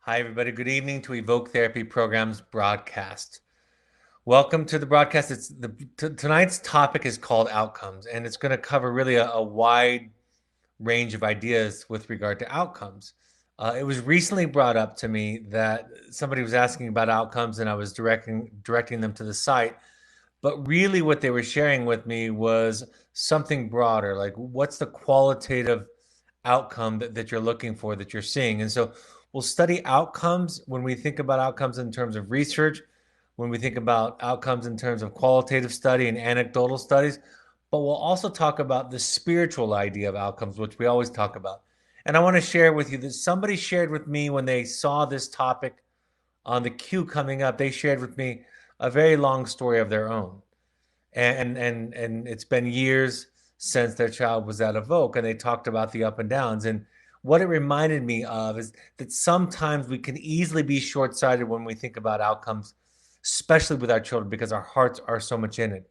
Hi, everybody. Good evening to Evoke Therapy Program's broadcast. Welcome to the broadcast. Tonight's topic is called outcomes, and it's going to cover really a wide range of ideas with regard to outcomes. It was recently brought up to me that somebody was asking about outcomes, and I was directing them to the site. But really, what they were sharing with me was something broader, like what's the qualitative outcome that you're looking for, that you're seeing. And so we'll study outcomes when we think about outcomes in terms of research, when we think about outcomes in terms of qualitative study and anecdotal studies, but we'll also talk about the spiritual idea of outcomes, which we always talk about. And I want to share with you that somebody shared with me when they saw this topic on the queue coming up, they shared with me a very long story of their own. And it's been years since their child was at Evoke, and they talked about the up and downs. And what it reminded me of is that sometimes we can easily be short-sighted when we think about outcomes, especially with our children, because our hearts are so much in it.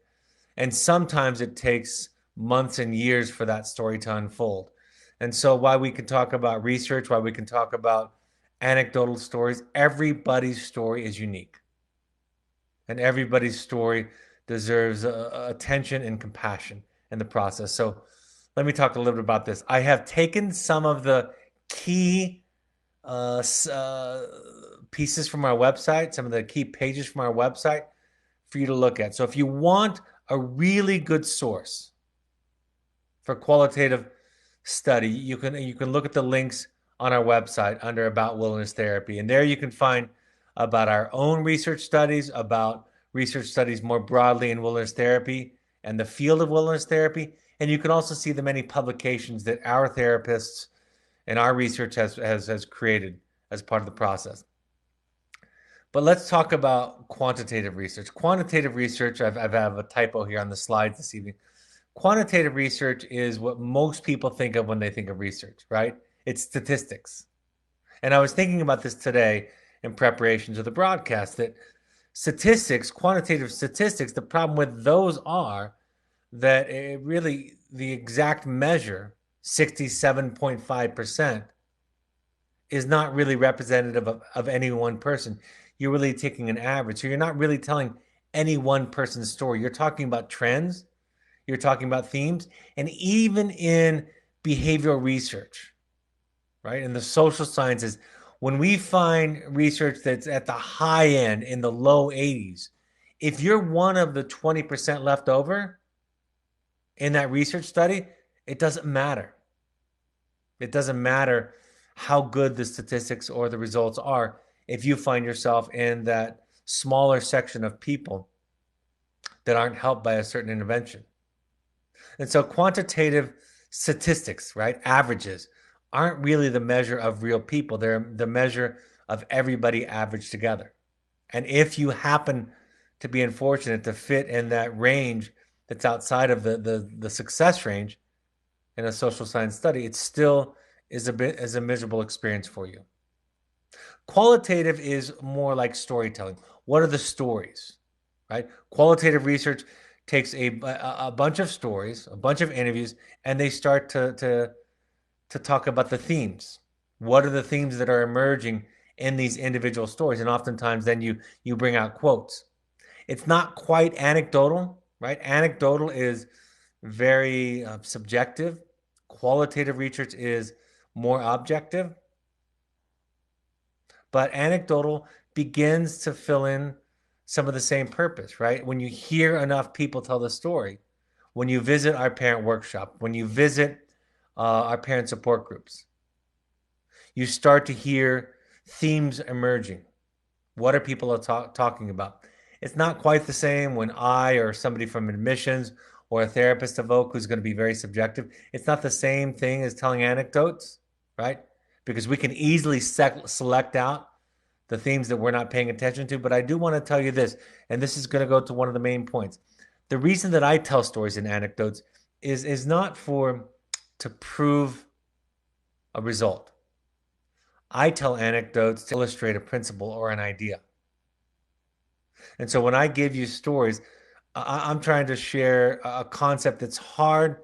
And sometimes it takes months and years for that story to unfold. And so while we can talk about research, while we can talk about anecdotal stories, everybody's story is unique. And everybody's story deserves attention and compassion in the process. So let me talk a little bit about this. I have taken some of the key pieces from our website, some of the key pages from our website for you to look at. So if you want a really good source for qualitative study, you can look at the links on our website under About Wilderness Therapy. And there you can find about our own research studies, about research studies more broadly in wilderness therapy and the field of wilderness therapy. And you can also see the many publications that our therapists and our research has created as part of the process. But let's talk about quantitative research. Quantitative research, I have a typo here on the slides this evening. Quantitative research is what most people think of when they think of research, right? It's statistics. And I was thinking about this today in preparation to the broadcast, that statistics, quantitative statistics, the problem with those are that it really, the exact measure, 67.5%, is not really representative of any one person. You're really taking an average. So you're not really telling any one person's story. You're talking about trends, you're talking about themes, and even in behavioral research, right? In the social sciences, when we find research that's at the high end in the low 80s, if you're one of the 20% left over in that research study, it doesn't matter. It doesn't matter how good the statistics or the results are if you find yourself in that smaller section of people that aren't helped by a certain intervention. And so quantitative statistics, right, averages, aren't really the measure of real people. They're the measure of everybody averaged together. And if you happen to be unfortunate to fit in that range that's outside of the success range in a social science study, it still is a miserable experience for you. Qualitative is more like storytelling. What are the stories, right? Qualitative research takes a bunch of stories, a bunch of interviews, and they start to talk about the themes. What are the themes that are emerging in these individual stories? And oftentimes then you bring out quotes. It's not quite anecdotal, right? Anecdotal is very subjective. Qualitative research is more objective. But anecdotal begins to fill in some of the same purpose, right? When you hear enough people tell the story, when you visit our parent workshop, when you visit our parent support groups, you start to hear themes emerging. What are people talking about? It's not quite the same when I or somebody from admissions or a therapist evoke who's going to be very subjective. It's not the same thing as telling anecdotes, right? Because we can easily select out the themes that we're not paying attention to. But I do want to tell you this, and this is going to go to one of the main points. The reason that I tell stories and anecdotes is not to prove a result. I tell anecdotes to illustrate a principle or an idea. And so when I give you stories, I'm trying to share a concept that's hard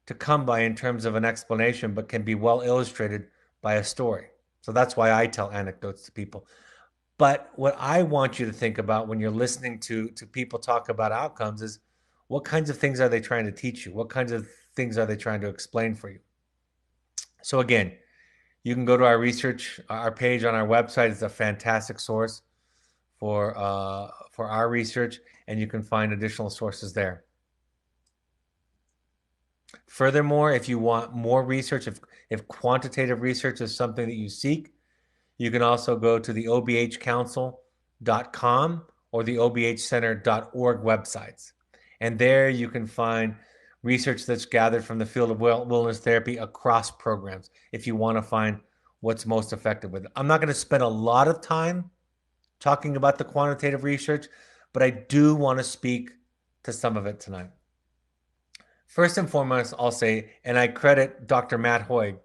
to come by in terms of an explanation, but can be well illustrated by a story. So that's why I tell anecdotes to people. But what I want you to think about when you're listening to people talk about outcomes is what kinds of things are they trying to teach you? What kinds of things are they trying to explain for you? So again, you can go to our page on our website. It's a fantastic source for our research, and you can find additional sources there. Furthermore, if you want more research, if quantitative research is something that you seek, you can also go to the obhcouncil.com or the obhcenter.org websites. And there you can find research that's gathered from the field of wilderness therapy across programs if you want to find what's most effective with it. I'm not going to spend a lot of time talking about the quantitative research, but I do want to speak to some of it tonight. First and foremost, I'll say, and I credit Dr. Matt Hoig,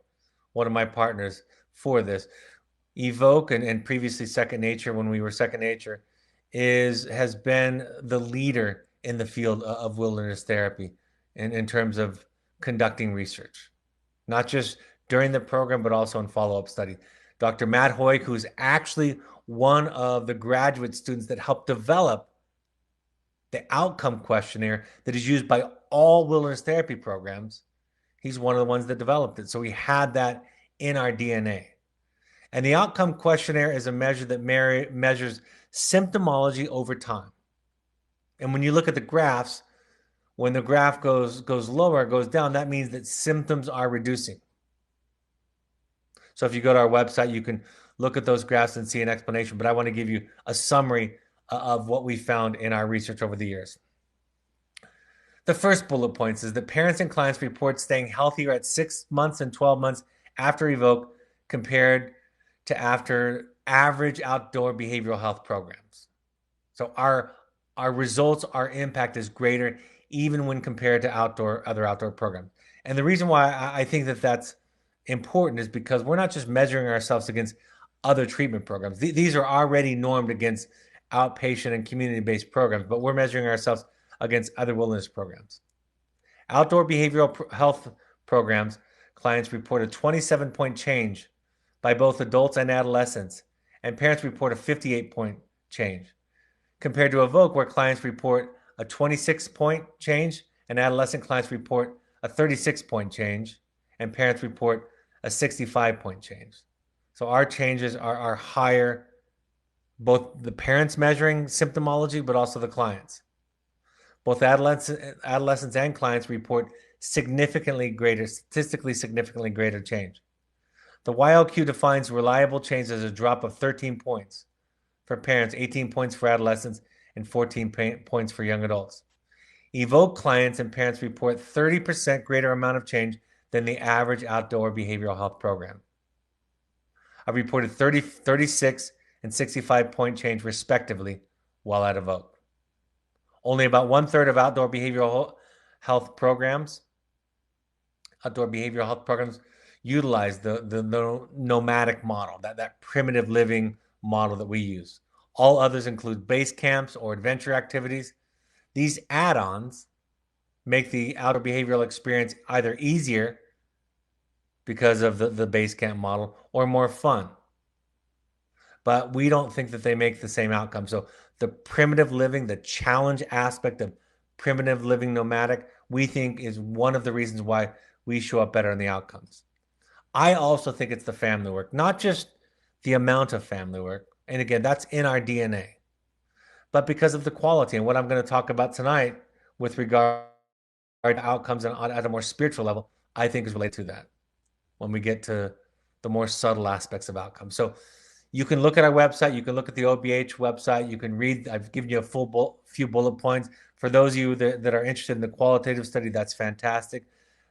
one of my partners, for this. Evoke and previously Second Nature, when we were Second Nature, has been the leader in the field of wilderness therapy in terms of conducting research, not just during the program, but also in follow-up study. Dr. Matt Hoig, who's actually one of the graduate students that helped develop the outcome questionnaire that is used by all wilderness therapy programs, he's one of the ones that developed it. So we had that in our DNA. And the outcome questionnaire is a measure that measures symptomology over time. And when you look at the graphs, when the graph goes lower, goes down, that means that symptoms are reducing. So if you go to our website, you can look at those graphs and see an explanation. But I want to give you a summary of what we found in our research over the years. The first bullet points is that parents and clients report staying healthier at 6 months and 12 months after Evoke compared to after average outdoor behavioral health programs. So our results, our impact is greater even when compared to other outdoor programs. And the reason why I think that that's important is because we're not just measuring ourselves against other treatment programs. These are already normed against outpatient and community-based programs, but we're measuring ourselves against other wilderness programs. Outdoor behavioral health programs, clients report a 27-point change by both adults and adolescents, and parents report a 58-point change, compared to Evoke, where clients report a 26-point change and adolescent clients report a 36-point change, and parents report a 65-point change. So our changes are higher, both the parents measuring symptomology, but also the clients. Both adolescents and clients report statistically significantly greater change. The YLQ defines reliable change as a drop of 13 points for parents, 18 points for adolescents, and 14 points for young adults. Evoke clients and parents report 30% greater amount of change than the average outdoor behavioral health program. I reported 30, 36, and 65-point change respectively while at Evoke. Only about 1/3 of outdoor behavioral health programs utilize the nomadic model, that primitive living model that we use. All others include base camps or adventure activities. These add-ons make the outdoor behavioral experience either easier because of the base camp model or more fun. But we don't think that they make the same outcome. So the primitive living, the challenge aspect of primitive living nomadic, we think is one of the reasons why we show up better in the outcomes. I also think it's the family work, not just the amount of family work. And again, that's in our DNA, but because of the quality. And what I'm going to talk about tonight with regard to outcomes at a more spiritual level, I think is related to that when we get to the more subtle aspects of outcomes. So you can look at our website. You can look at the OBH website. You can read. I've given you a few bullet points. For those of you that are interested in the qualitative study, that's fantastic.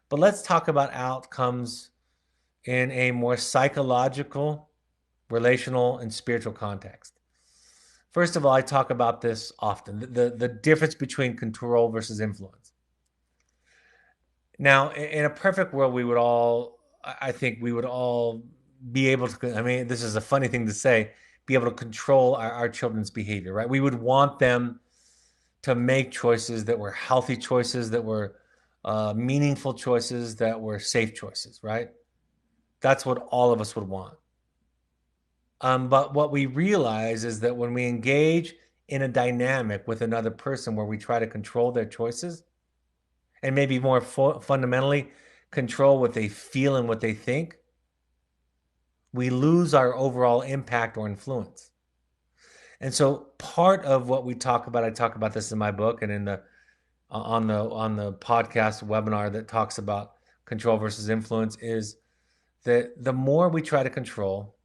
But let's talk about outcomes in a more psychological, relational, and spiritual context. First of all, I talk about this often, the difference between control versus influence. Now, in a perfect world, I think we would all be able to, I mean, this is a funny thing to say, be able to control our children's behavior, right? We would want them to make choices that were healthy choices, that were meaningful choices, that were safe choices, right? That's what all of us would want. But what we realize is that when we engage in a dynamic with another person where we try to control their choices and maybe more fundamentally control what they feel and what they think, we lose our overall impact or influence. And so part of what we talk about, I talk about this in my book and in the on the podcast webinar that talks about control versus influence, is that the more we try to control,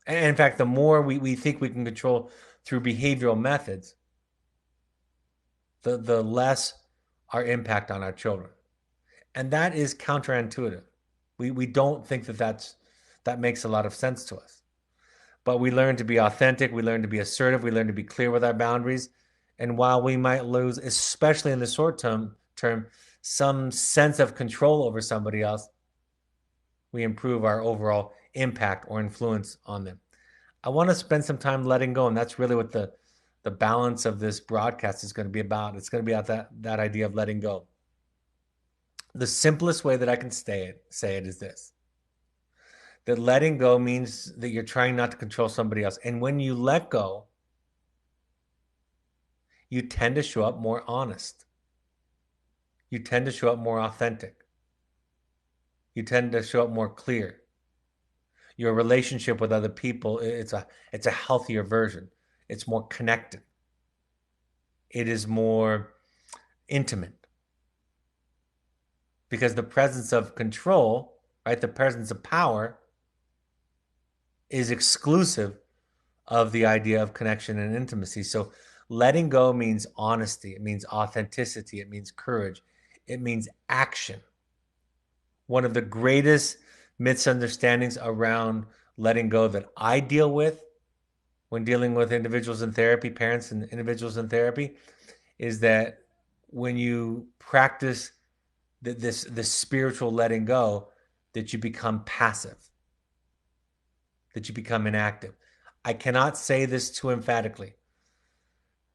and in fact, the more we think we can control through behavioral methods, the less our impact on our children. And that is counterintuitive. We don't think that makes a lot of sense to us. But we learn to be authentic, we learn to be assertive, we learn to be clear with our boundaries. And while we might lose, especially in the short term, some sense of control over somebody else, we improve our overall impact or influence on them. I want to spend some time letting go, and that's really what the balance of this broadcast is going to be about. It's going to be about that idea of letting go. The simplest way that I can say it is this: that letting go means that you're trying not to control somebody else. And when you let go, you tend to show up more honest. You tend to show up more authentic. You tend to show up more clear. Your relationship with other people, it's a healthier version. It's more connected. It is more intimate. Because the presence of control, right, the presence of power is exclusive of the idea of connection and intimacy. So letting go means honesty. It means authenticity. It means courage. It means action. One of the greatest misunderstandings around letting go that I deal with when dealing with individuals in therapy, parents and individuals in therapy, is that when you practice this spiritual letting go, that you become passive, that you become inactive. I cannot say this too emphatically.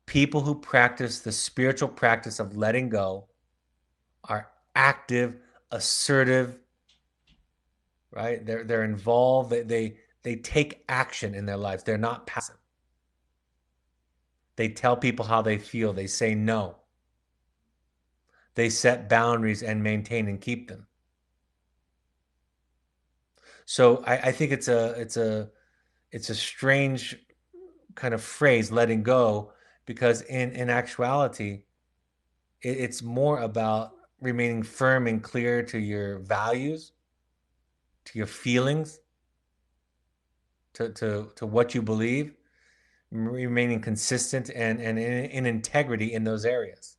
People who practice the spiritual practice of letting go are active, assertive, right? They're involved. They take action in their lives. They're not passive. They tell people how they feel. They say no. They set boundaries and maintain and keep them. So I think it's a strange kind of phrase, letting go, because in actuality, it's more about remaining firm and clear to your values, to your feelings, to what you believe, remaining consistent and in integrity in those areas.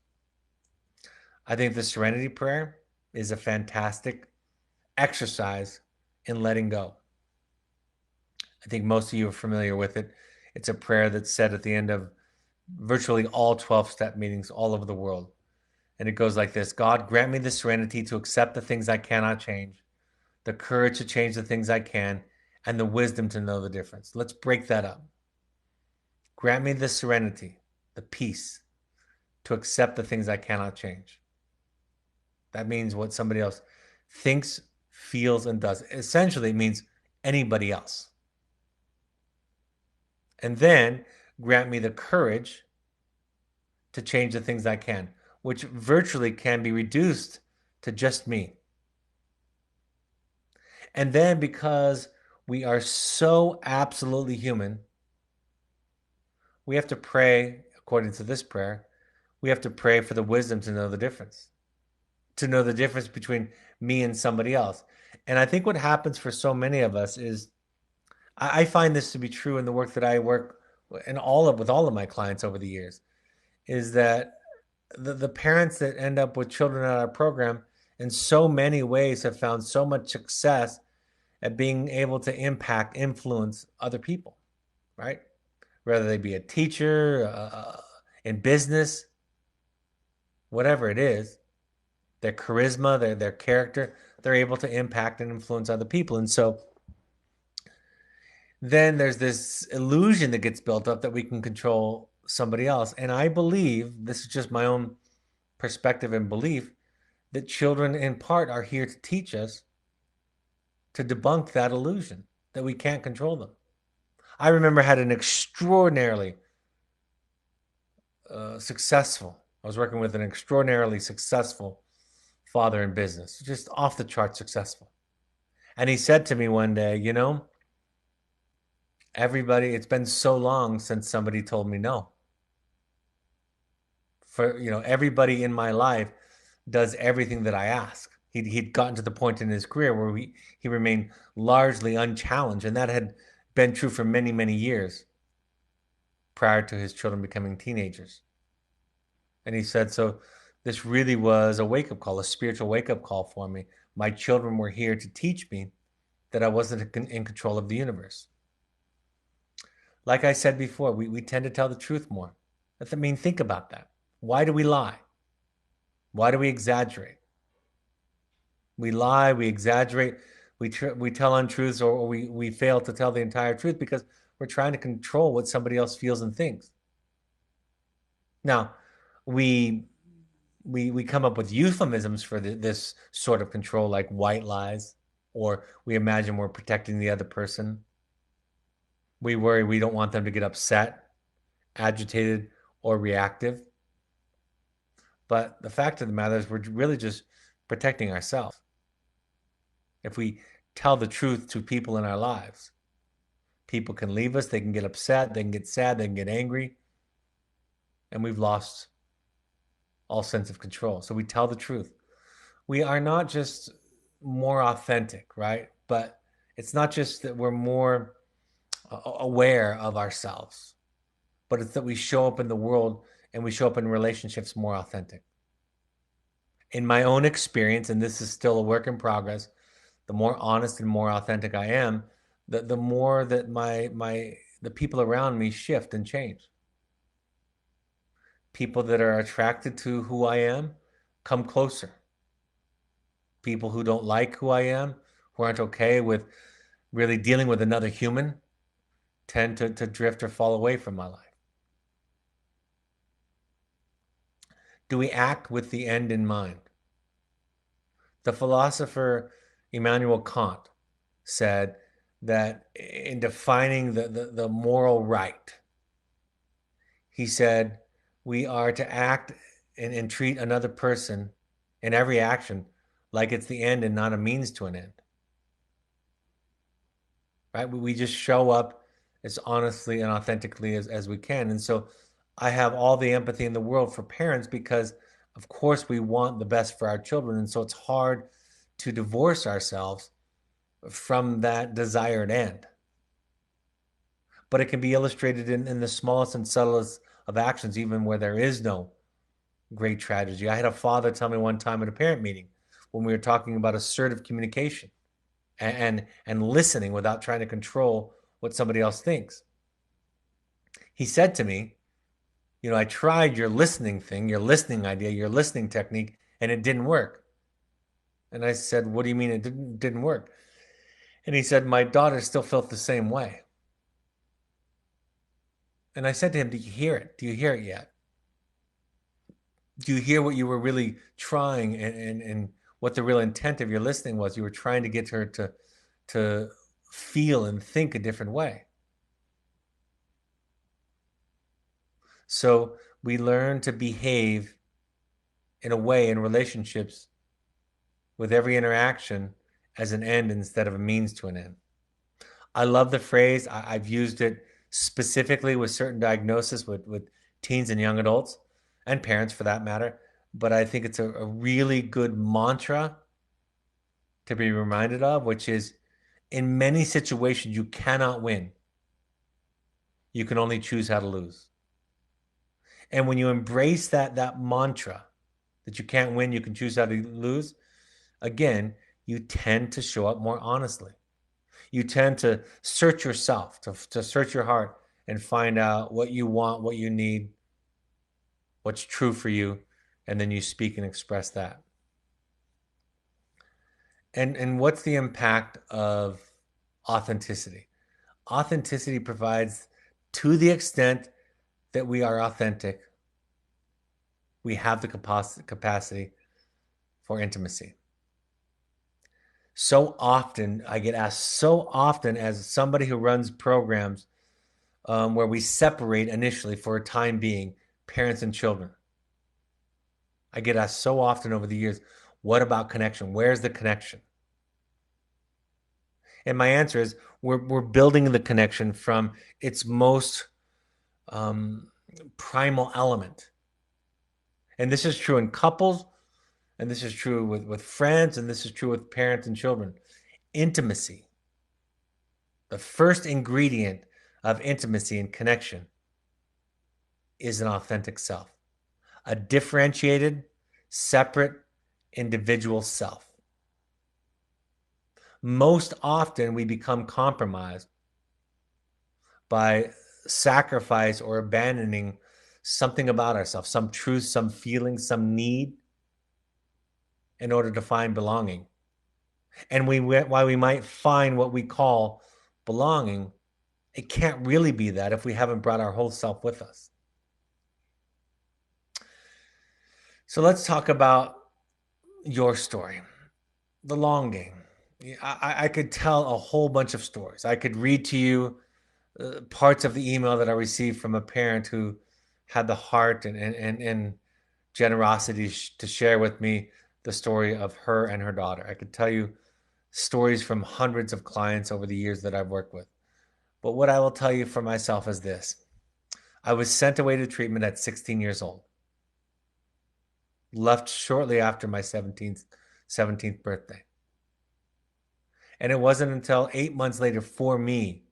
I think the Serenity Prayer is a fantastic exercise in letting go. I think most of you are familiar with it. It's a prayer that's said at the end of virtually all 12-step meetings all over the world. And it goes like this: God, grant me the serenity to accept the things I cannot change, the courage to change the things I can, and the wisdom to know the difference. Let's break that up. Grant me the serenity, the peace, to accept the things I cannot change. That means what somebody else thinks, feels, and does. Essentially, it means anybody else. And then grant me the courage to change the things I can, which virtually can be reduced to just me. And then, because we are so absolutely human, we have to pray, according to this prayer, we have to pray for the wisdom to know the difference between me and somebody else. And I think what happens for so many of us is, I find this to be true in the work that I work with all of my clients over the years, is that the parents that end up with children in our program in so many ways have found so much success at being able to influence other people, right? Whether they be a teacher, in business, whatever it is, their charisma, their character, they're able to impact and influence other people. And so then there's this illusion that gets built up that we can control somebody else. And I believe, this is just my own perspective and belief, that children in part are here to teach us to debunk that illusion that we can't control them. I remember I had an extraordinarily successful, I was working with an extraordinarily successful father in business, just off the chart successful. And he said to me one day, everybody, it's been so long since somebody told me no. Everybody in my life does everything that I ask. He'd gotten to the point in his career where he remained largely unchallenged, and that had been true for many, many years prior to his children becoming teenagers. And he said, so this really was a wake up call, a spiritual wake up call for me. My children were here to teach me that I wasn't in control of the universe. Like I said before, we tend to tell the truth more. Think about that. Why do we lie? Why do we exaggerate? We lie, we exaggerate, we tell untruths, or we fail to tell the entire truth because we're trying to control what somebody else feels and thinks. Now, we we come up with euphemisms for this sort of control, like white lies, or we imagine we're protecting the other person. We worry we don't want them to get upset, agitated, or reactive. But the fact of the matter is, we're really just protecting ourselves. If we tell the truth to people in our lives, people can leave us, they can get upset, they can get sad, they can get angry, and we've lost all sense of control. So we tell the truth. We are not just more authentic, right? But it's not just that we're more aware of ourselves, but it's that we show up in the world and we show up in relationships more authentic. In my own experience, and this is still a work in progress, the more honest and more authentic I am, the more that the people around me shift and change. People that are attracted to who I am come closer. People who don't like who I am, who aren't okay with really dealing with another human, tend to drift or fall away from my life. Do we act with the end in mind? The philosopher Immanuel Kant said that in defining the moral right, he said we are to act and treat another person in every action like it's the end and not a means to an end. Right? We just show up as honestly and authentically as we can. And so I have all the empathy in the world for parents because, of course, we want the best for our children. And so it's hard to divorce ourselves from that desired end. But it can be illustrated in the smallest and subtlest of actions, even where there is no great tragedy. I had a father tell me one time at a parent meeting when we were talking about assertive communication and listening without trying to control what somebody else thinks. He said to me, I tried your listening thing, your listening idea, your listening technique, and it didn't work. And I said, what do you mean it didn't work? And he said, my daughter still felt the same way. And I said to him, do you hear it? Do you hear it yet? Do you hear what you were really trying and what the real intent of your listening was? You were trying to get her to feel and think a different way. So we learn to behave in a way in relationships with every interaction as an end instead of a means to an end. I love the phrase. I've used it specifically with certain diagnoses with teens and young adults and parents for that matter. But I think it's a really good mantra to be reminded of, which is in many situations, you cannot win. You can only choose how to lose. And when you embrace that mantra that you can't win, you can choose how to lose, again, you tend to show up more honestly. You tend to search yourself, to search your heart and find out what you want, what you need, what's true for you, and then you speak and express that. And what's the impact of authenticity? Authenticity provides, to the extent that we are authentic, we have the capacity for intimacy. So often, I get asked so often as somebody who runs programs where we separate initially for a time being, parents and children. I get asked so often over the years, what about connection? Where's the connection? And my answer is we're building the connection from its most um, primal element. And this is true in couples, and this is true with friends, and this is true with parents and children. Intimacy. The first ingredient of intimacy and connection is an authentic self, a differentiated, separate, individual self. Most often, we become compromised by sacrifice or abandoning something about ourselves, some truth, some feeling, some need, in order to find belonging. And while we might find what we call belonging, it can't really be that if we haven't brought our whole self with us. So let's talk about your story, the long game. I could tell a whole bunch of stories. I could read to you parts of the email that I received from a parent who had the heart and generosity to share with me the story of her and her daughter. I could tell you stories from hundreds of clients over the years that I've worked with. But what I will tell you for myself is this. I was sent away to treatment at 16 years old, left shortly after my 17th birthday. And it wasn't until 8 months later for me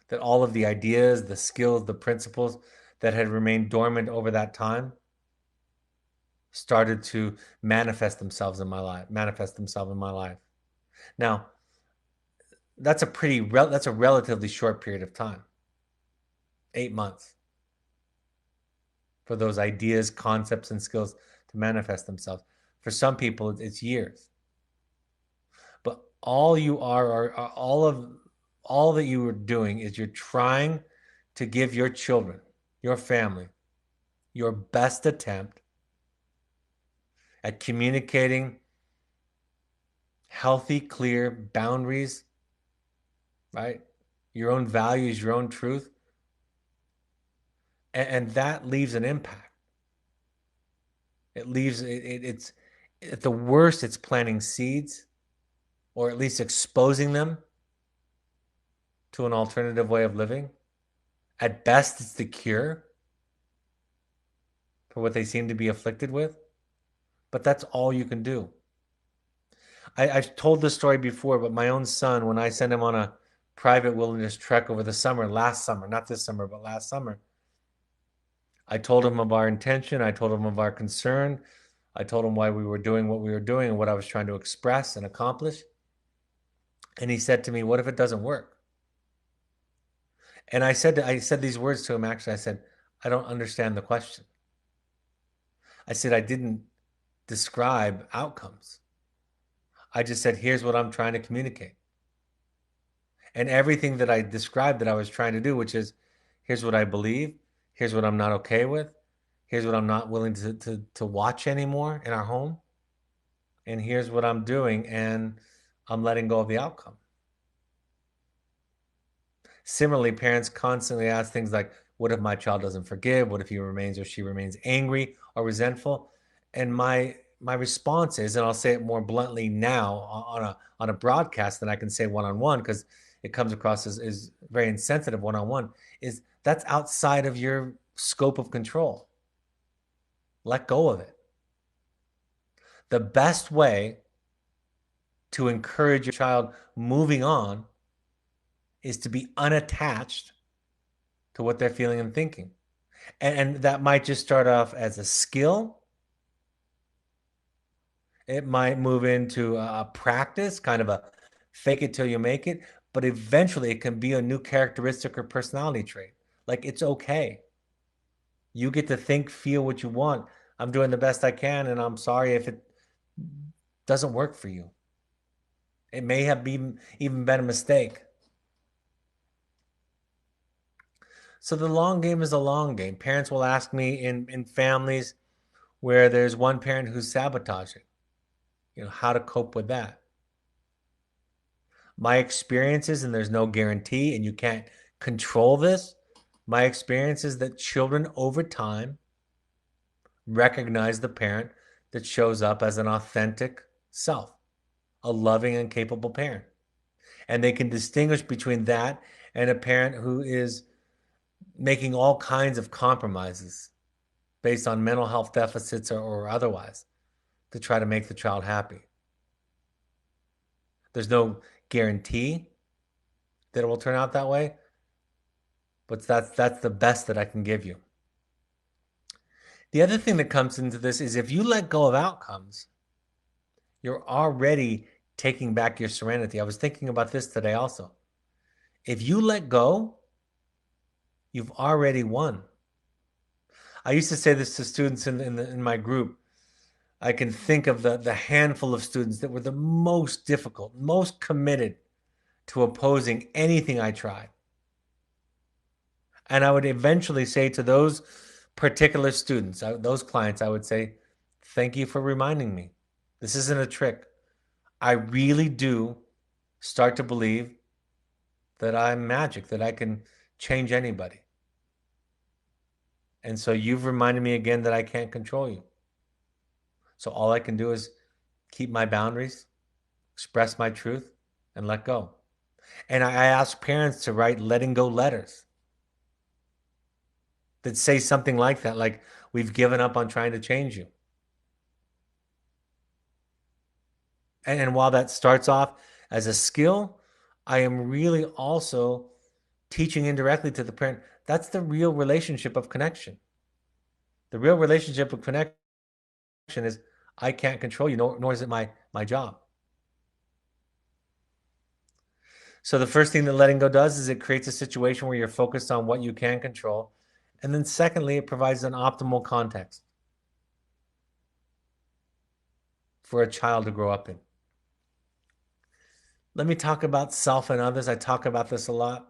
that all of the ideas, the skills, the principles that had remained dormant over that time started to manifest themselves in my life. Now, that's a relatively short period of time. 8 months for those ideas, concepts, and skills to manifest themselves. For some people, it's years. But all you are all that you are doing is you're trying to give your children, your family, your best attempt at communicating healthy, clear boundaries, right? Your own values, your own truth. And that leaves an impact. It's at the worst, it's planting seeds, or at least exposing them to an alternative way of living. At best, it's the cure for what they seem to be afflicted with. But that's all you can do. I've told this story before, but my own son, when I sent him on a private wilderness trek over the summer, last summer, not this summer, but last summer, I told him of our intention. I told him of our concern. I told him why we were doing what we were doing and what I was trying to express and accomplish. And he said to me, "What if it doesn't work?" And I said these words to him, actually. I said, "I don't understand the question." I said, "I didn't describe outcomes. I just said, here's what I'm trying to communicate." And everything that I described that I was trying to do, which is, here's what I believe, here's what I'm not okay with, here's what I'm not willing to watch anymore in our home, and here's what I'm doing, and I'm letting go of the outcome. Similarly, parents constantly ask things like, what if my child doesn't forgive? What if he remains or she remains angry or resentful? And my response is, and I'll say it more bluntly now on a broadcast than I can say one-on-one, because it comes across as very insensitive one-on-one, is that's outside of your scope of control. Let go of it. The best way to encourage your child moving on is to be unattached to what they're feeling and thinking. And that might just start off as a skill. It might move into a practice, kind of a fake it till you make it, but eventually it can be a new characteristic or personality trait. Like, it's okay. You get to think, feel what you want. I'm doing the best I can, and I'm sorry if it doesn't work for you. It may have even been a mistake. So the long game is a long game. Parents will ask me in families where there's one parent who's sabotaging, how to cope with that. My experiences, and there's no guarantee, and you can't control this, my experience is that children over time recognize the parent that shows up as an authentic self, a loving and capable parent. And they can distinguish between that and a parent who is making all kinds of compromises based on mental health deficits or otherwise to try to make the child happy. There's no guarantee that it will turn out that way, but that's the best that I can give you. The other thing that comes into this is if you let go of outcomes, you're already taking back your serenity. I was thinking about this today also. If you let go, you've already won. I used to say this to students in my group. I can think of the handful of students that were the most difficult, most committed to opposing anything I tried. And I would eventually say to those particular students, those clients, I would say, thank you for reminding me. This isn't a trick. I really do start to believe that I'm magic, that I can change anybody. And so you've reminded me again that I can't control you. So all I can do is keep my boundaries, express my truth, and let go. And I ask parents to write letting go letters that say something like that, like, we've given up on trying to change you. And while that starts off as a skill, I am really also teaching indirectly to the parent. That's the real relationship of connection. The real relationship of connection is I can't control you, nor is it my job. So the first thing that letting go does is it creates a situation where you're focused on what you can control. And then secondly, it provides an optimal context for a child to grow up in. Let me talk about self and others. I talk about this a lot.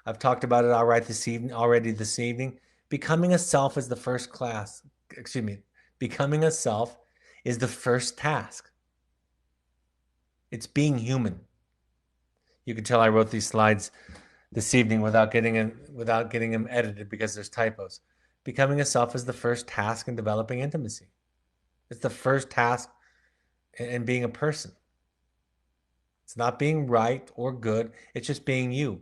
I've talked about it already this evening. Becoming a self is the first class. Excuse me. Becoming a self is the first task. It's being human. You can tell I wrote these slides this evening without getting them edited because there's typos. Becoming a self is the first task in developing intimacy. It's the first task in being a person. It's not being right or good. It's just being you.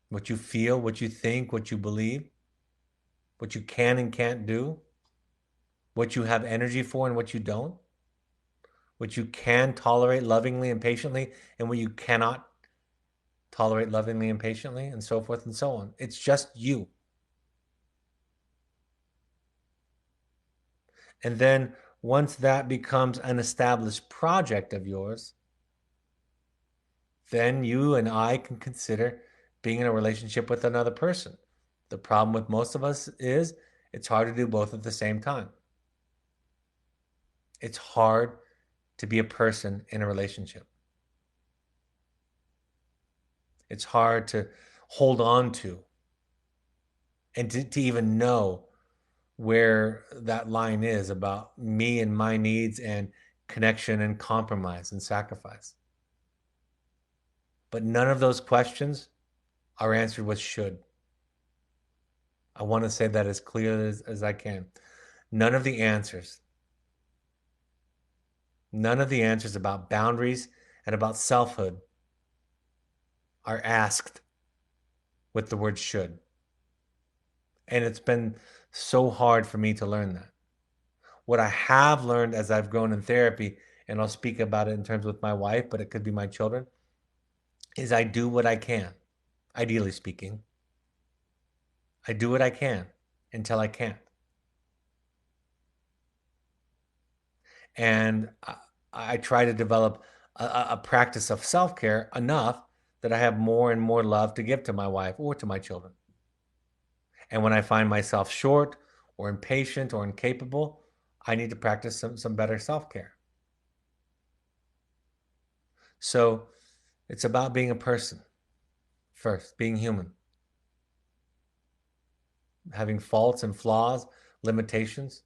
What you feel, what you think, what you believe, what you can and can't do, what you have energy for and what you don't, what you can tolerate lovingly and patiently, and what you cannot tolerate lovingly and patiently, and so forth and so on. It's just you. And then once that becomes an established project of yours, then you and I can consider being in a relationship with another person. The problem with most of us is it's hard to do both at the same time. It's hard to be a person in a relationship. It's hard to hold on to and to even know where that line is about me and my needs and connection and compromise and sacrifice. But none of those questions are answered with should. I want to say that as clear as I can. None of the answers about boundaries and about selfhood are asked with the word should. And it's been so hard for me to learn that. What I have learned as I've grown in therapy, and I'll speak about it in terms with my wife, but it could be my children, is I do what I can, ideally speaking. I do what I can until I can't. And I try to develop a practice of self-care enough that I have more and more love to give to my wife or to my children. And when I find myself short or impatient or incapable, I need to practice some better self-care. So it's about being a person first, being human, having faults and flaws, limitations.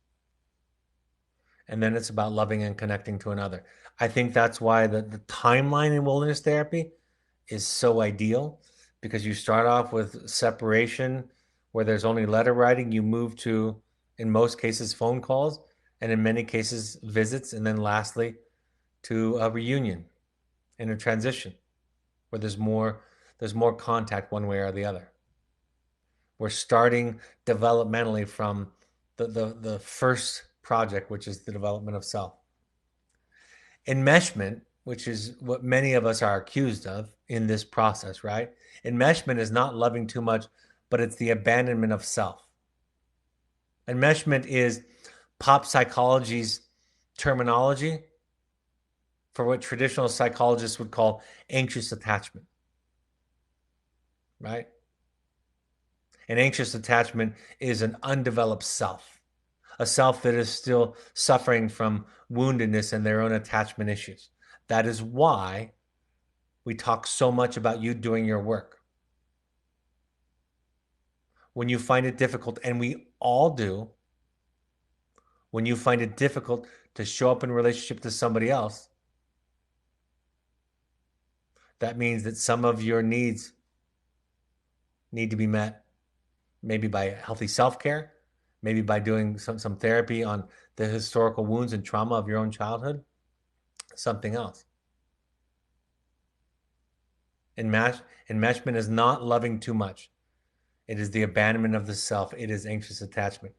And then it's about loving and connecting to another. I think that's why the timeline in wilderness therapy is so ideal because you start off with separation where there's only letter writing, you move to, in most cases, phone calls, and in many cases, visits, and then lastly, to a reunion and a transition where there's more contact one way or the other. We're starting developmentally from the first project, which is the development of self. Enmeshment, which is what many of us are accused of in this process, right? Enmeshment is not loving too much, but it's the abandonment of self. Enmeshment is pop psychology's terminology for what traditional psychologists would call anxious attachment, right? An anxious attachment is an undeveloped self, a self that is still suffering from woundedness and their own attachment issues. That is why we talk so much about you doing your work. When you find it difficult, and we all do, when you find it difficult to show up in relationship to somebody else, that means that some of your needs need to be met, maybe by healthy self-care, maybe by doing some therapy on the historical wounds and trauma of your own childhood, something else. Enmeshment is not loving too much. It is the abandonment of the self. It is anxious attachment.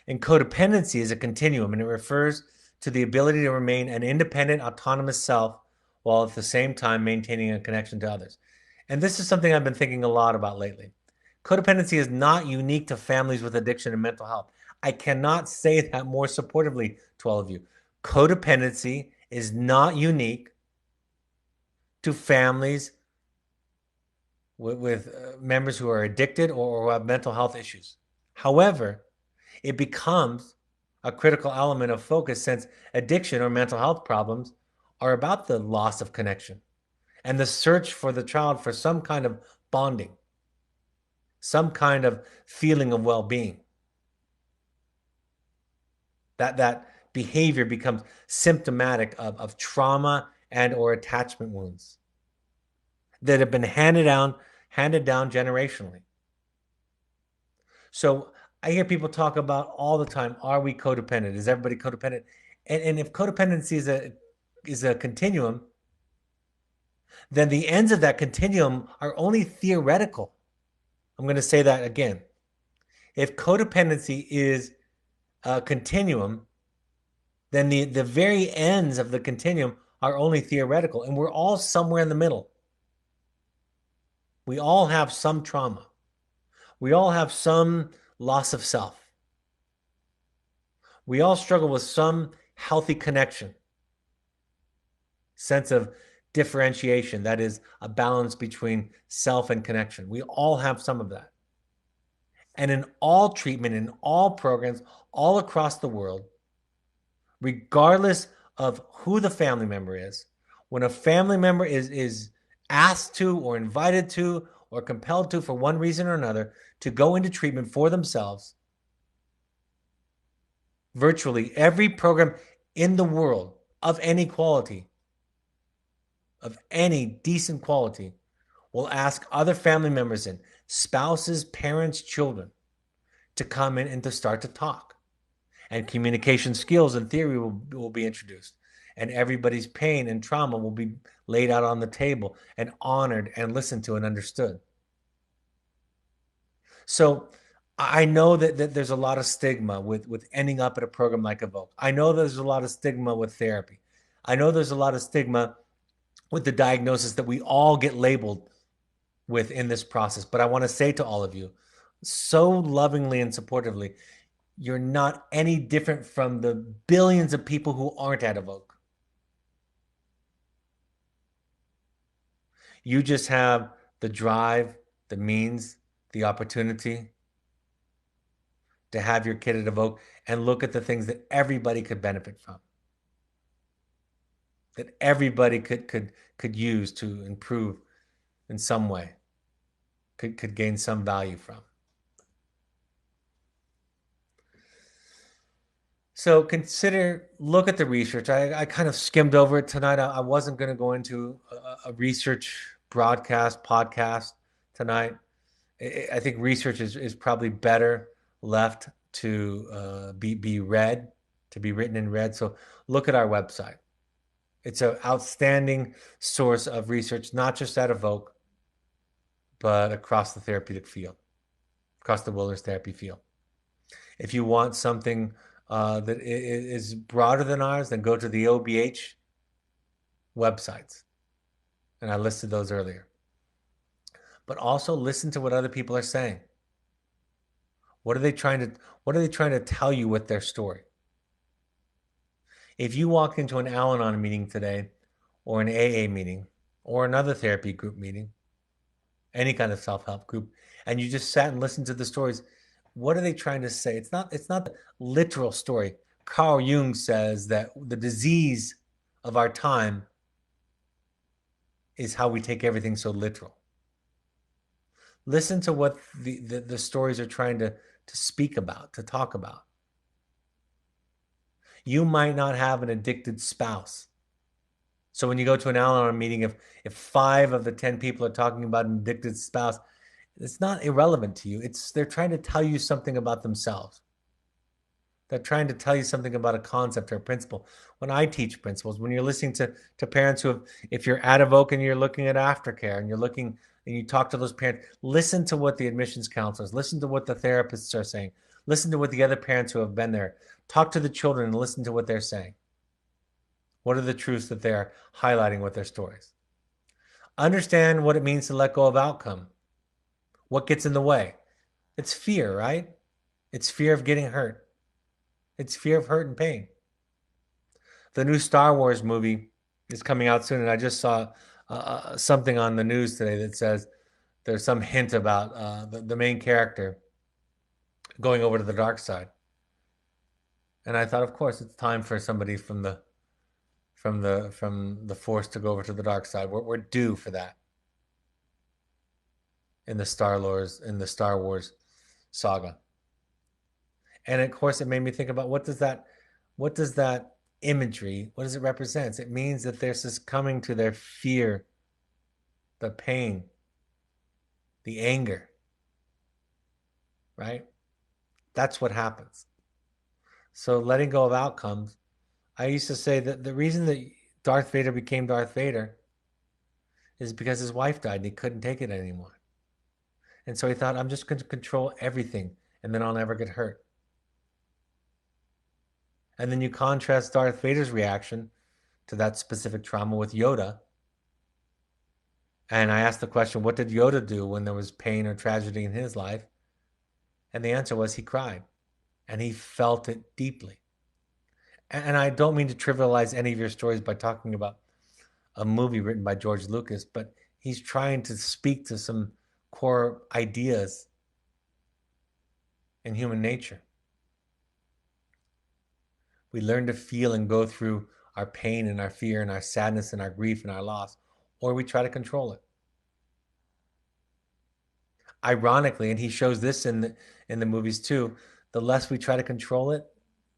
And codependency is a continuum, and it refers to the ability to remain an independent, autonomous self while at the same time maintaining a connection to others. And this is something I've been thinking a lot about lately. Codependency is not unique to families with addiction and mental health. I cannot say that more supportively to all of you. Codependency is not unique to families with members who are addicted or who have mental health issues. However, it becomes a critical element of focus since addiction or mental health problems are about the loss of connection and the search for the child for some kind of bonding, some kind of feeling of well-being. That behavior becomes symptomatic of trauma and or attachment wounds that have been handed down generationally. So I hear people talk about all the time, are we codependent? Is everybody codependent? And if codependency is a continuum, then the ends of that continuum are only theoretical. I'm going to say that again. If codependency is a continuum, then the very ends of the continuum are only theoretical, and we're all somewhere in the middle. We all have some trauma. We all have some loss of self. We all struggle with some healthy connection, sense of differentiation, that is a balance between self and connection. We all have some of that. And in all treatment, in all programs, all across the world, regardless of who the family member is, when a family member is asked to or invited to or compelled to, for one reason or another, to go into treatment for themselves, virtually every program in the world of any quality, of any decent quality, will ask other family members in, spouses, parents, children, to come in and to start to talk. And communication skills and theory will be introduced. And everybody's pain and trauma will be laid out on the table and honored and listened to and understood. So I know that there's a lot of stigma with ending up at a program like Evoke. I know there's a lot of stigma with therapy. I know there's a lot of stigma with the diagnosis that we all get labeled with in this process. But I want to say to all of you, so lovingly and supportively, you're not any different from the billions of people who aren't at Evoke. You just have the drive, the means, the opportunity to have your kid at Evoke and look at the things that everybody could benefit from, that everybody could use to improve in some way, could gain some value from. So look at the research. I kind of skimmed over it tonight. I wasn't going to go into a research broadcast, podcast tonight. I think research is probably better left to be read, to be written and read. So look at our website. It's an outstanding source of research, not just at Evoke, but across the therapeutic field, across the wilderness therapy field. If you want something that is broader than ours, then go to the OBH websites. And I listed those earlier. But also listen to what other people are saying. What are they trying to tell you with their story? If you walk into an Al-Anon meeting today, or an AA meeting, or another therapy group meeting, any kind of self-help group, and you just sat and listened to the stories, what are they trying to say? It's not the literal story. Carl Jung says that the disease of our time is how we take everything so literal. Listen to what the stories are trying to speak about, to talk about. You might not have an addicted spouse. So when you go to an Al-Anon meeting, if 5 of the 10 people are talking about an addicted spouse, it's not irrelevant to you. They're trying to tell you something about themselves. They're trying to tell you something about a concept or a principle. When I teach principles, when you're listening to parents if you're at Evoke and you're looking at aftercare and you're looking and you talk to those parents, listen to what the admissions counselors, listen to what the therapists are saying, listen to what the other parents who have been there, talk to the children and listen to what they're saying. What are the truths that they are highlighting with their stories? Understand what it means to let go of outcome. What gets in the way? It's fear, right? It's fear of getting hurt. It's fear of hurt and pain. The new Star Wars movie is coming out soon, and I just saw something on the news today that says there's some hint about the main character going over to the dark side. And I thought, of course, it's time for somebody from the Force to go over to the dark side. We're due for that in the Star Wars saga. And of course, it made me think about what does that imagery, what does it represent? It means that they're succumbing to their fear, the pain, the anger, right? That's what happens. So letting go of outcomes. I used to say that the reason that Darth Vader became Darth Vader is because his wife died and he couldn't take it anymore. And so he thought, I'm just going to control everything and then I'll never get hurt. And then you contrast Darth Vader's reaction to that specific trauma with Yoda. And I asked the question, what did Yoda do when there was pain or tragedy in his life? And the answer was he cried. And he felt it deeply. And I don't mean to trivialize any of your stories by talking about a movie written by George Lucas, but he's trying to speak to some core ideas in human nature. We learn to feel and go through our pain and our fear and our sadness and our grief and our loss, or we try to control it. Ironically, and he shows this in the movies too, the less we try to control it,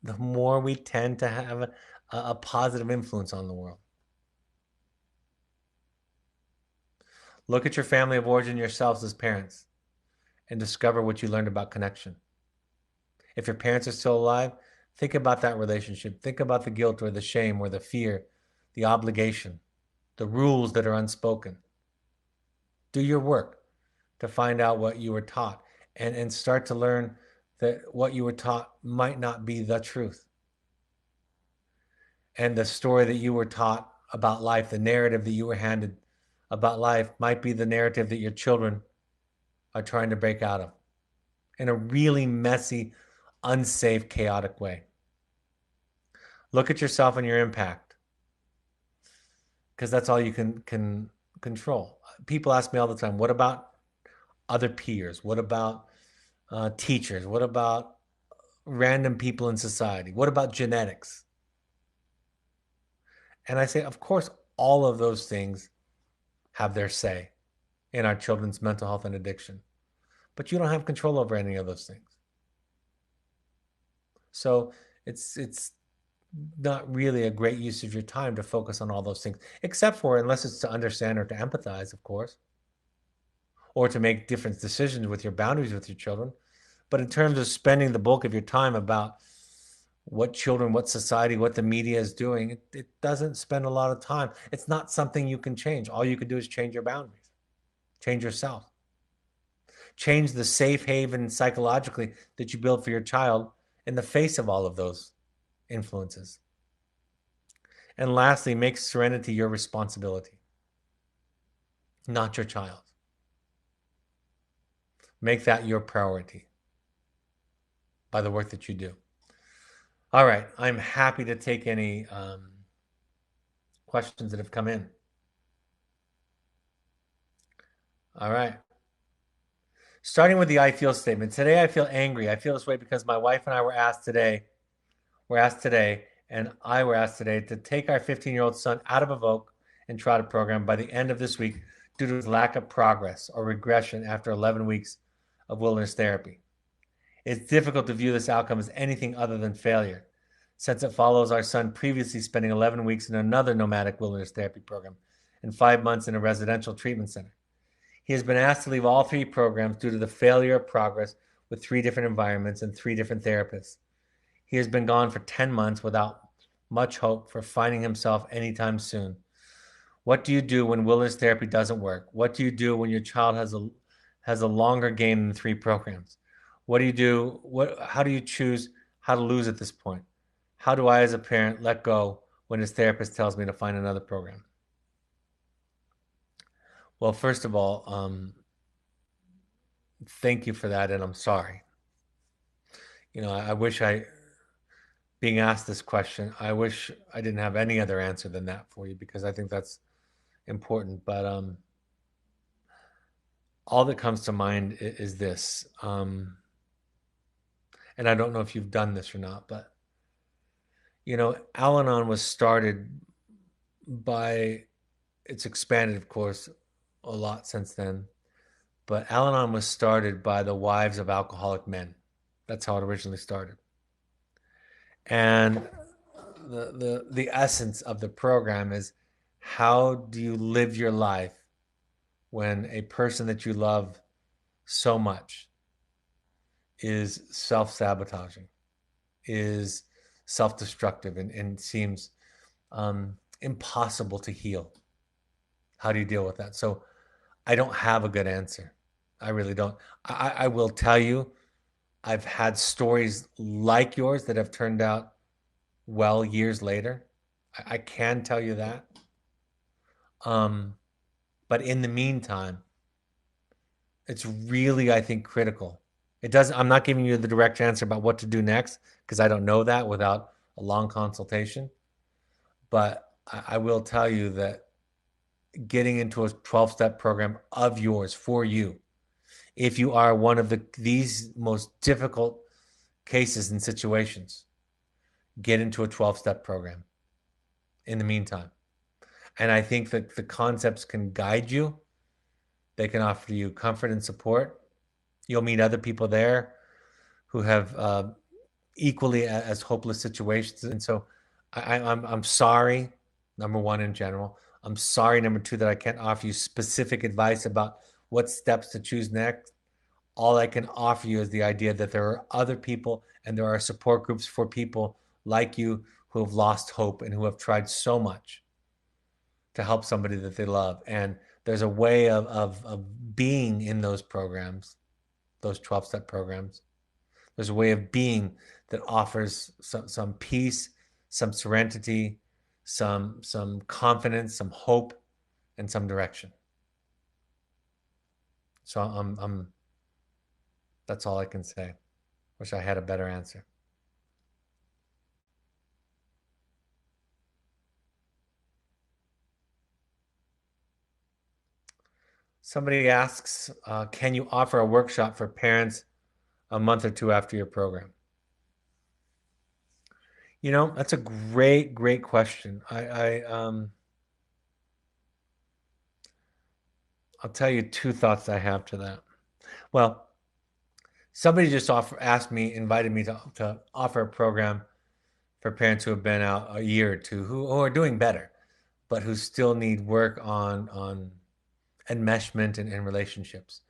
the more we tend to have a positive influence on the world. Look at your family of origin yourselves as parents and discover what you learned about connection. If your parents are still alive, think about that relationship. Think about the guilt or the shame or the fear, the obligation, the rules that are unspoken. Do your work to find out what you were taught and start to learn that what you were taught might not be the truth. And the story that you were taught about life, the narrative that you were handed about life might be the narrative that your children are trying to break out of in a really messy, unsafe, chaotic way. Look at yourself and your impact, because that's all you can control. People ask me all the time, what about other peers? What about teachers? What about random people in society? What about genetics? And I say, of course, all of those things have their say in our children's mental health and addiction. But you don't have control over any of those things. So it's not really a great use of your time to focus on all those things, except for unless it's to understand or to empathize, of course, or to make different decisions with your boundaries with your children. But in terms of spending the bulk of your time about what children, what society, what the media is doing, it doesn't spend a lot of time. It's not something you can change. All you can do is change your boundaries, change yourself, change the safe haven psychologically that you build for your child in the face of all of those influences. And lastly, make serenity your responsibility, not your child. Make that your priority by the work that you do. All right. I'm happy to take any questions that have come in. All right. Starting with the I feel statement. Today I feel angry. I feel this way because my wife and I were asked today, and I were asked today to take our 15-year-old son out of a voc and trot program by the end of this week due to his lack of progress or regression after 11 weeks of wilderness therapy. It's difficult to view this outcome as anything other than failure, since it follows our son previously spending 11 weeks in another nomadic wilderness therapy program and 5 months in a residential treatment center. He has been asked to leave all 3 programs due to the failure of progress with 3 different environments and 3 different therapists. He has been gone for 10 months without much hope for finding himself anytime soon. What do you do when wilderness therapy doesn't work? What do you do when your child has a longer game than 3 programs? What do you do? How do you choose how to lose at this point? How do I, as a parent, let go when his therapist tells me to find another program? Well, first of all, thank you for that, and I'm sorry. I wish being asked this question, I wish I didn't have any other answer than that for you, because I think that's important. But all that comes to mind is this, and I don't know if you've done this or not, but Al-Anon was started by, it's expanded, of course, a lot since then, but Al-Anon was started by the wives of alcoholic men. That's how it originally started. And the essence of the program is, how do you live your life when a person that you love so much is self-sabotaging, is self-destructive, and seems impossible to heal? How do you deal with that? So I don't have a good answer. I really don't. I will tell you, I've had stories like yours that have turned out well years later. I can tell you that. But in the meantime, it's really, I think, critical. I'm not giving you the direct answer about what to do next, because I don't know that without a long consultation. But I will tell you that getting into a 12-step program of yours for you, if you are one of these most difficult cases and situations, get into a 12-step program in the meantime. And I think that the concepts can guide you. They can offer you comfort and support. You'll meet other people there who have equally as hopeless situations. And so I'm sorry, number one, in general. I'm sorry, number two, that I can't offer you specific advice about what steps to choose next. All I can offer you is the idea that there are other people and there are support groups for people like you who have lost hope and who have tried so much to help somebody that they love. And there's a way of being in those programs, those 12-step programs. There's a way of being that offers some peace, some serenity, some confidence, some hope, and some direction. So that's all I can say. Wish I had a better answer. Somebody asks, can you offer a workshop for parents a month or 2 after your program? That's a great, great question. I'll tell you 2 thoughts I have to that. Well, somebody just invited me to offer a program for parents who have been out a year or two who are doing better, but who still need work on enmeshment and relationships.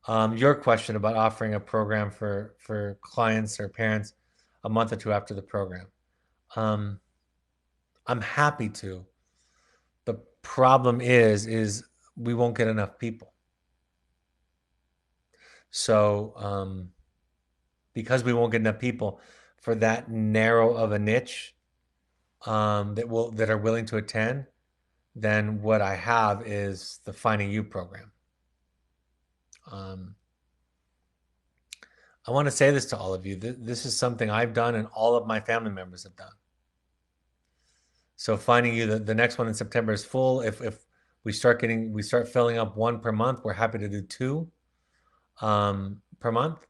Your question about offering a program for clients or parents a month or two after the program. Um, I'm happy to. The problem is we won't get enough people. So because we won't get enough people for that narrow of a niche that are willing to attend, then what I have is the Finding You program. Um, I want to say this to all of you. This is something I've done and all of my family members have done. So Finding You, the next one in September is full. If we start filling up one per month, we're happy to do two per month.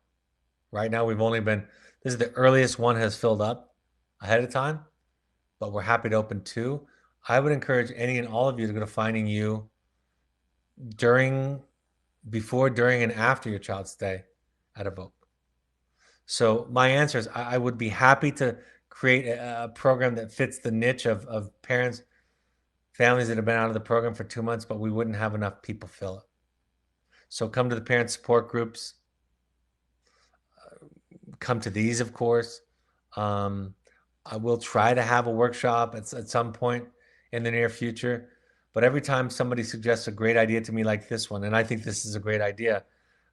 Right now, this is the earliest one has filled up ahead of time, but we're happy to open two. I would encourage any and all of you to go to Finding You before, during, and after your child's stay at Evoke. So my answer is I would be happy to create a program that fits the niche of parents, families that have been out of the program for 2 months, but we wouldn't have enough people fill it. So come to the parent support groups. Come to these, of course. I will try to have a workshop at some point in the near future. But every time somebody suggests a great idea to me like this one, and I think this is a great idea,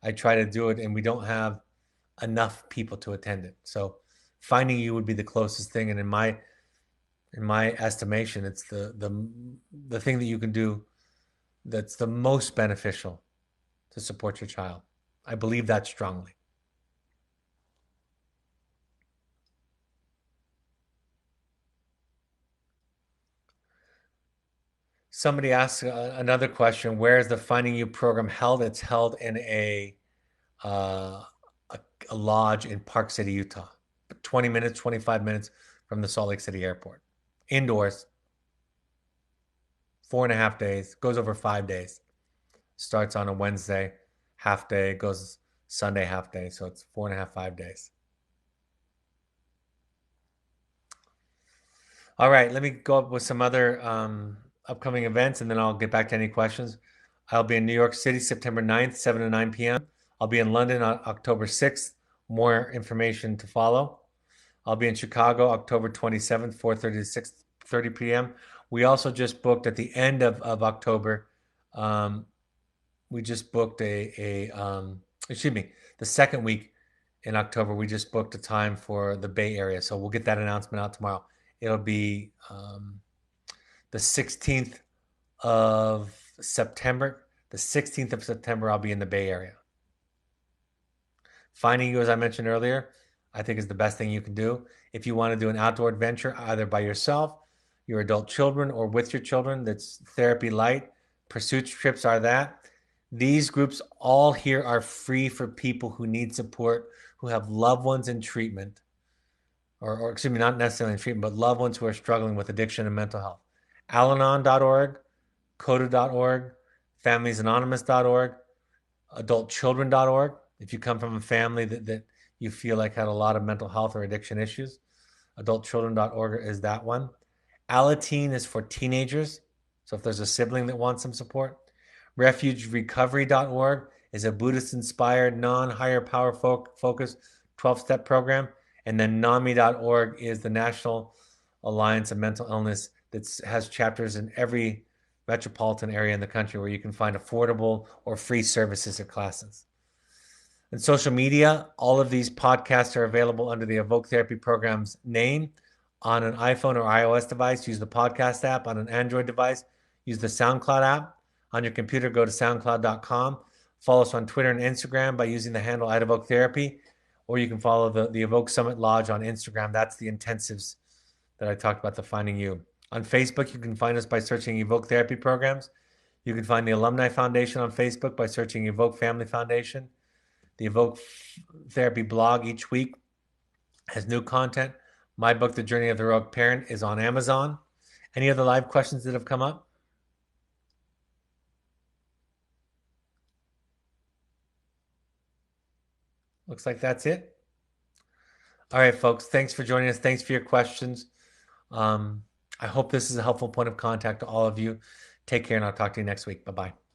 I try to do it, and we don't have enough people to attend it. So Finding You would be the closest thing, and in my estimation, it's the thing that you can do that's the most beneficial to support your child. I believe that strongly. Somebody asked another question. Where is the Finding You program held? It's held in uh, a lodge in Park City, Utah, 20 minutes, 25 minutes from the Salt Lake City airport. Indoors, 4.5 days, goes over 5 days. Starts on a Wednesday, half day, goes Sunday, half day. So it's 4.5, 5 days. All right, let me go up with some other upcoming events, and then I'll get back to any questions. I'll be in New York City September 9th, 7 to 9 p.m. I'll be in London on October 6th. More information to follow. I'll be in Chicago October 27th, 4:30 to 6:30 p.m. We also just booked at the end of October. Um, we just booked the second week in October. We just booked a time for the Bay Area. So we'll get that announcement out tomorrow. It'll be the 16th of September. The 16th of September, I'll be in the Bay Area. Finding You, as I mentioned earlier, I think is the best thing you can do. If you want to do an outdoor adventure, either by yourself, your adult children, or with your children, that's therapy light. Pursuit trips are that. These groups all here are free for people who need support, who have loved ones in treatment, or excuse me, not necessarily in treatment, but loved ones who are struggling with addiction and mental health. Al-Anon.org, CODA.org, FamiliesAnonymous.org, AdultChildren.org. If you come from a family that you feel like had a lot of mental health or addiction issues, AdultChildren.org is that one. Alateen is for teenagers. So if there's a sibling that wants some support. RefugeRecovery.org is a Buddhist-inspired, non-higher power focused 12-step program. And then NAMI.org is the National Alliance of Mental Illness that has chapters in every metropolitan area in the country where you can find affordable or free services or classes. And social media, all of these podcasts are available under the Evoke Therapy Program's name. On an iPhone or iOS device, use the podcast app. On an Android device, use the SoundCloud app. On your computer, go to soundcloud.com. Follow us on Twitter and Instagram by using the handle @EvokeTherapy, or you can follow the Evoke Summit Lodge on Instagram. That's the intensives that I talked about, the Finding You. On Facebook, you can find us by searching Evoke Therapy Programs. You can find the Alumni Foundation on Facebook by searching Evoke Family Foundation. The Evoke Therapy blog each week has new content. My book, The Journey of the Heroic Parent, is on Amazon. Any other live questions that have come up? Looks like that's it. All right, folks. Thanks for joining us. Thanks for your questions. Um, I hope this is a helpful point of contact to all of you. Take care, and I'll talk to you next week. Bye bye.